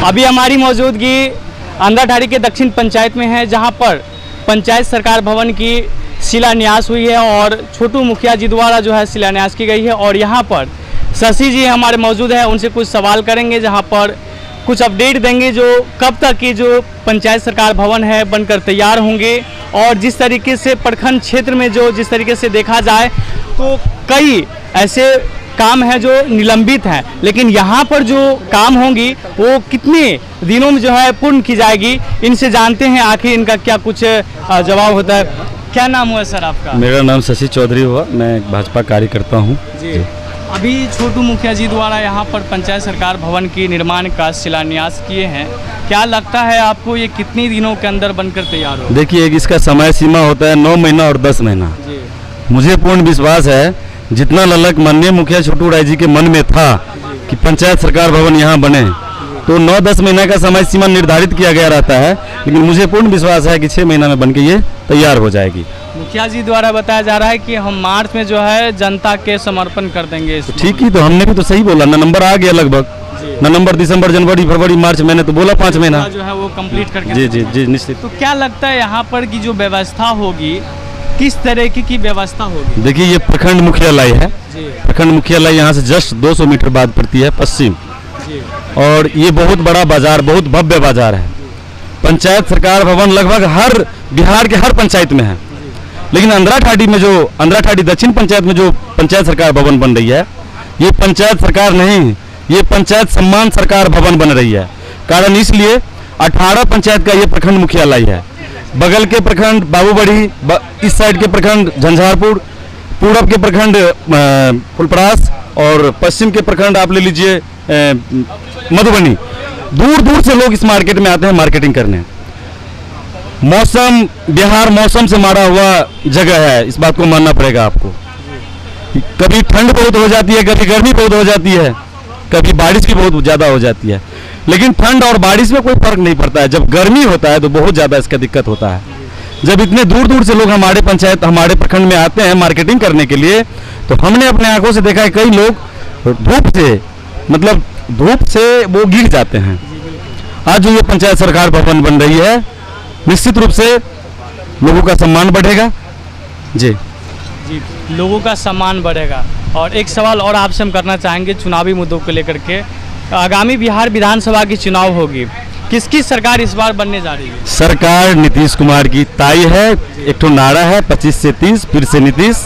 अभी हमारी मौजूदगी अंधाठाड़ी के दक्षिण पंचायत में है, जहां पर पंचायत सरकार भवन की शिलान्यास हुई है और छोटू मुखिया जी द्वारा जो है शिलान्यास की गई है। और यहां पर शशि जी हमारे मौजूद हैं, उनसे कुछ सवाल करेंगे, जहां पर कुछ अपडेट देंगे जो कब तक की जो पंचायत सरकार भवन है बनकर तैयार होंगे। और जिस तरीके से प्रखंड क्षेत्र में जो जिस तरीके से देखा जाए तो कई ऐसे काम है जो निलंबित हैं, लेकिन यहाँ पर जो काम होंगी वो कितने दिनों में जो है पूर्ण की जाएगी, इनसे जानते हैं आखिर इनका क्या कुछ जवाब होता है। क्या नाम हुआ सर आपका? मेरा नाम शशि चौधरी हुआ, मैं भाजपा कार्यकर्ता हूँ जी। अभी छोटू मुखिया जी द्वारा यहाँ पर पंचायत सरकार भवन की निर्माण का शिलान्यास किए हैं, क्या लगता है आपको ये कितने दिनों के अंदर बनकर तैयार हो? देखिए, इसका समय सीमा होता है 9 महीना और 10 महीना। मुझे पूर्ण विश्वास है जितना ललक माननीय मुखिया छोटू राय जी के मन में था कि पंचायत सरकार भवन यहाँ बने, तो 9-10 महीने का समय सीमा निर्धारित किया गया रहता है, लेकिन मुझे पूर्ण विश्वास है कि 6 महीना में बनके ये तैयार हो जाएगी। मुखिया जी द्वारा बताया जा रहा है कि हम मार्च में जो है जनता के समर्पण कर देंगे। ठीक ही तो, हमने भी तो सही बोला ना, नंबर आ गया लगभग। नवंबर, दिसंबर, जनवरी, फरवरी, मार्च, मैंने तो बोला 5 महीना जो है वो कंप्लीट करके। जी जी जी निश्चित। तो क्या लगता है यहाँ पर की जो व्यवस्था होगी किस तरह की व्यवस्था होगी? देखिए, ये प्रखंड मुख्यालय है। प्रखंड मुख्यालय यहाँ से जस्ट 200 मीटर बाद पड़ती है पश्चिम, और ये बहुत बड़ा बाजार, बहुत भव्य बाजार है। पंचायत सरकार भवन लगभग हर बिहार के हर पंचायत में है, लेकिन अंधाठाड़ी दक्षिण पंचायत में जो पंचायत सरकार भवन बन रही है, ये पंचायत सरकार नहीं, ये पंचायत सम्मान सरकार भवन बन रही है। कारण इसलिए 18 पंचायत का ये प्रखंड मुख्यालय है। बगल के प्रखंड बाबूबड़ी, इस साइड के प्रखंड झंझारपुर, पूरब के प्रखंड फुलपरास और पश्चिम के प्रखंड आप ले लीजिए मधुबनी। दूर दूर से लोग इस मार्केट में आते हैं मार्केटिंग करने। मौसम, बिहार मौसम से मारा हुआ जगह है, इस बात को मानना पड़ेगा आपको। कभी ठंड बहुत हो जाती है, कभी गर्मी बहुत हो जाती है, कभी बारिश भी बहुत ज़्यादा हो जाती है, लेकिन ठंड और बारिश में कोई फर्क नहीं पड़ता है। जब गर्मी होता है तो बहुत ज़्यादा इसका दिक्कत होता है। जब इतने दूर दूर से लोग हमारे पंचायत, हमारे प्रखंड में आते हैं मार्केटिंग करने के लिए, तो हमने अपने आंखों से देखा है कई लोग धूप से वो गिर जाते हैं। आज जो ये पंचायत सरकार भवन बन रही है, निश्चित रूप से लोगों का सम्मान बढ़ेगा। जी, लोगों का सम्मान बढ़ेगा। और एक सवाल और आपसे हम करना चाहेंगे चुनावी मुद्दों को लेकर के। आगामी बिहार विधानसभा की चुनाव होगी, किसकी सरकार इस बार बनने जा रही है? सरकार नीतीश कुमार की ताई है। एक तो नारा है 25 से 30, फिर से नीतीश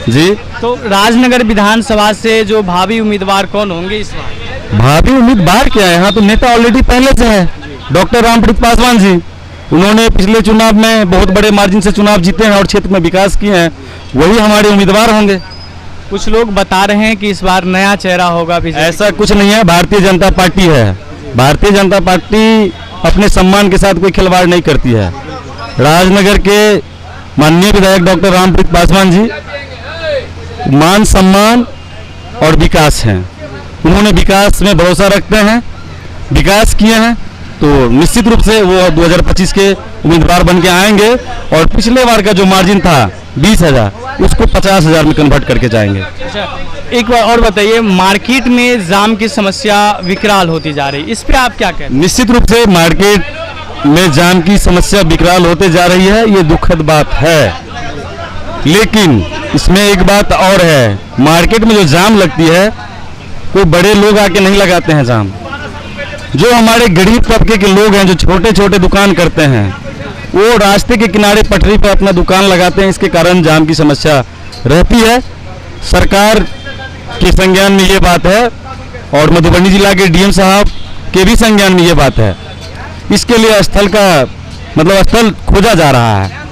जी। तो राजनगर विधानसभा से जो भावी उम्मीदवार कौन होंगे इस बार? भावी उम्मीदवार क्या है, यहाँ तो नेता ऑलरेडी पहले से है, डॉक्टर रामप्रीत पासवान जी। उन्होंने पिछले चुनाव में बहुत बड़े मार्जिन से चुनाव जीते हैं और क्षेत्र में विकास किए हैं, वही हमारे उम्मीदवार होंगे। कुछ लोग बता रहे हैं कि इस बार नया चेहरा होगा। ऐसा कुछ नहीं है, भारतीय जनता पार्टी है। भारतीय जनता पार्टी अपने सम्मान के साथ कोई खिलवाड़ नहीं करती है। राजनगर के माननीय विधायक डॉक्टर रामप्रीत पासवान जी मान, सम्मान और विकास हैं। उन्होंने विकास में भरोसा रखते हैं, विकास किए हैं, तो निश्चित रूप से वो 2025 के उम्मीदवार बन के आएंगे और पिछले बार का जो मार्जिन था 20,000, उसको 50,000 में कन्वर्ट करके जाएंगे। अच्छा, एक बार और बताइए, मार्केट में जाम की समस्या विकराल होती जा रही है, इस पे आप क्या कहते हैं? निश्चित रूप से मार्केट में जाम की समस्या विकराल होते जा रही है, ये दुखद बात है। लेकिन इसमें एक बात और है, मार्केट में जो जाम लगती है कोई बड़े लोग आके नहीं लगाते हैं जाम। जो हमारे गरीब तबके के लोग हैं, जो छोटे छोटे दुकान करते हैं, वो रास्ते के किनारे पटरी पर अपना दुकान लगाते हैं, इसके कारण जाम की समस्या रहती है। सरकार के संज्ञान में ये बात है और मधुबनी जिला के डीएम साहब के भी संज्ञान में ये बात है। इसके लिए स्थल खोजा जा रहा है।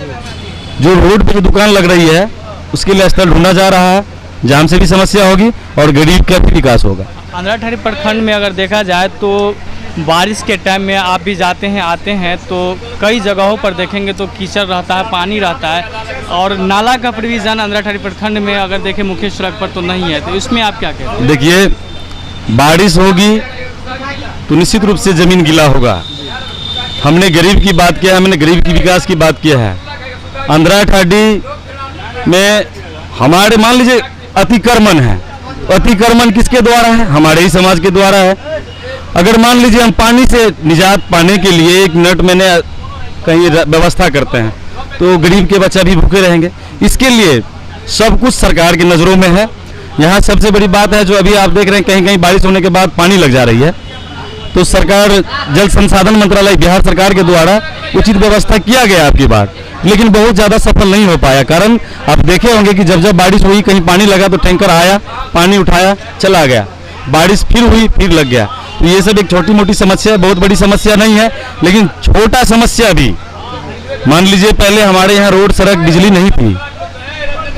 जो रोड पे जो दुकान लग रही है उसके लिए स्थल ढूंढा जा रहा है। जाम से भी समस्या होगी और गरीब का भी विकास होगा। अंधाठाड़ी प्रखंड में अगर देखा जाए तो बारिश के टाइम में आप भी जाते हैं आते हैं तो कई जगहों पर देखेंगे तो कीचड़ रहता है, पानी रहता है, और नाला का प्रोविज़न अंधाठाड़ी प्रखंड में अगर देखें मुख्य सड़क पर तो नहीं है। तो इसमें आप क्या कहते हैं? देखिए, बारिश होगी तो निश्चित रूप से ज़मीन गीला होगा। हमने गरीब की बात किया है, हमने गरीब की विकास की बात किया है। अंधाठाड़ी में हमारे मान लीजिए अतिक्रमण है, अतिक्रमण किसके द्वारा है? हमारे ही समाज के द्वारा है। अगर मान लीजिए हम पानी से निजात पाने के लिए 1 मिनट मैंने कहीं व्यवस्था करते हैं तो गरीब के बच्चा भी भूखे रहेंगे। इसके लिए सब कुछ सरकार की नज़रों में है। यहाँ सबसे बड़ी बात है जो अभी आप देख रहे हैं, कहीं कहीं बारिश होने के बाद पानी लग जा रही है, तो सरकार जल संसाधन मंत्रालय बिहार सरकार के द्वारा उचित व्यवस्था किया गया आपकी बार, लेकिन बहुत ज़्यादा सफल नहीं हो पाया। कारण आप देखे होंगे कि जब जब बारिश हुई कहीं पानी लगा तो टैंकर आया, पानी उठाया, चला गया, बारिश फिर हुई, फिर लग गया। तो ये सब एक छोटी मोटी समस्या, बहुत बड़ी समस्या नहीं है, लेकिन छोटा समस्या भी। मान लीजिए पहले हमारे यहाँ रोड, सड़क, बिजली नहीं थी,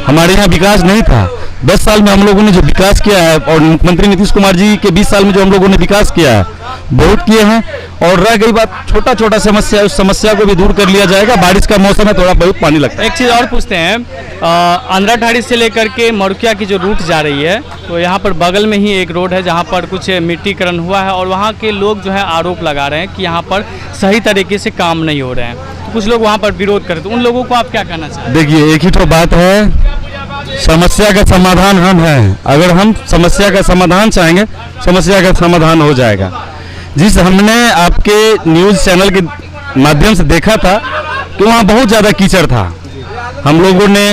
हमारे यहाँ विकास नहीं था। 10 साल में हम लोगों ने जो विकास किया है, और मुख्यमंत्री नीतीश कुमार जी के 20 साल में जो हम लोगों ने विकास किया है, बहुत किए हैं। और रह गई बात छोटा छोटा समस्या, उस समस्या को भी दूर कर लिया जाएगा। बारिश का मौसम है, थोड़ा बहुत पानी लगता है। एक चीज़ और पूछते हैं, अंधराठाड़ी से लेकर के मरुकिया की जो रूट जा रही है, तो यहाँ पर बगल में ही एक रोड है जहाँ पर कुछ मिट्टीकरण हुआ है, और वहाँ के लोग जो है आरोप लगा रहे हैं कि यहाँ पर सही तरीके से काम नहीं हो रहे हैं। तो कुछ लोग वहाँ पर विरोध करते हैं, उन लोगों को आप क्या कहना चाहते हैं? देखिए, एक ही तो बात है, समस्या का समाधान हम हैं। अगर हम समस्या का समाधान चाहेंगे, समस्या का समाधान हो जाएगा। जिस हमने आपके न्यूज़ चैनल के माध्यम से देखा था कि वहाँ बहुत ज़्यादा कीचड़ था, हम लोगों ने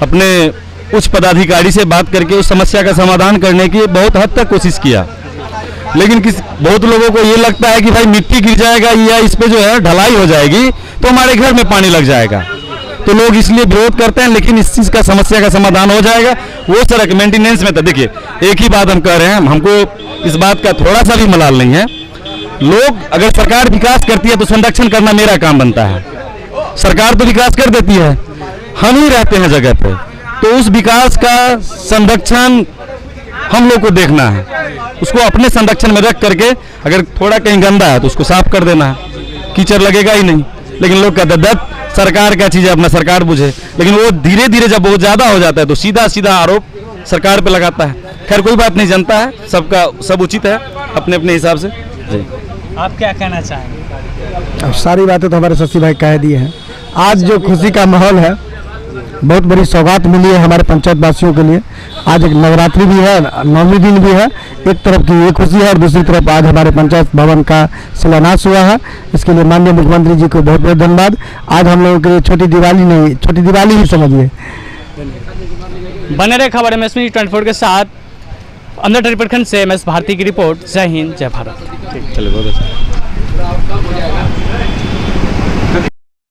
अपने उच्च पदाधिकारी से बात करके उस समस्या का समाधान करने की बहुत हद तक कोशिश किया, लेकिन बहुत लोगों को ये लगता है कि भाई मिट्टी गिर जाएगा या इस पे जो है ढलाई हो जाएगी तो हमारे घर में पानी लग जाएगा, तो लोग इसलिए विरोध करते हैं। लेकिन इस चीज़ का समस्या का समाधान हो जाएगा। वो सड़क मेंटेनेंस में था। देखिए, एक ही बात हम कह रहे हैं, हमको इस बात का थोड़ा सा भी मलाल नहीं है। लोग, अगर सरकार विकास करती है तो संरक्षण करना मेरा काम बनता है। सरकार तो विकास कर देती है, हम ही रहते हैं जगह पे, तो उस विकास का संरक्षण हम लोग को देखना है। उसको अपने संरक्षण में रख करके, अगर थोड़ा कहीं गंदा है तो उसको साफ कर देना है, कीचड़ लगेगा ही नहीं। लेकिन लोग कहते हैं दत्त सरकार क्या चीज़ है, अपना सरकार बुझे, लेकिन वो धीरे धीरे जब बहुत ज़्यादा हो जाता है तो सीधा सीधा आरोप सरकार पे लगाता है। खैर कोई बात नहीं, जनता है, सबका सब उचित है अपने अपने हिसाब से। जी, आप क्या कहना चाहेंगे? अब सारी बातें तो हमारे शशि भाई कह दिए हैं। आज जो खुशी का माहौल है, बहुत बड़ी सौगात मिली है हमारे पंचायत वासियों के लिए। आज एक नवरात्रि भी है, 9वें दिन भी है। एक तरफ की ये खुशी है और दूसरी तरफ आज हमारे पंचायत भवन का शिलान्यास हुआ है। इसके लिए माननीय मुख्यमंत्री जी को बहुत बहुत धन्यवाद। आज हम लोगों के लिए छोटी दिवाली नहीं, छोटी दिवाली ही समझिए। बने रहे खबर MSP 24 के साथ। अंधराठाड़ी प्रखंड से MS भारती की रिपोर्ट। जय हिंद, जय भारत। चलो, बहुत अच्छा।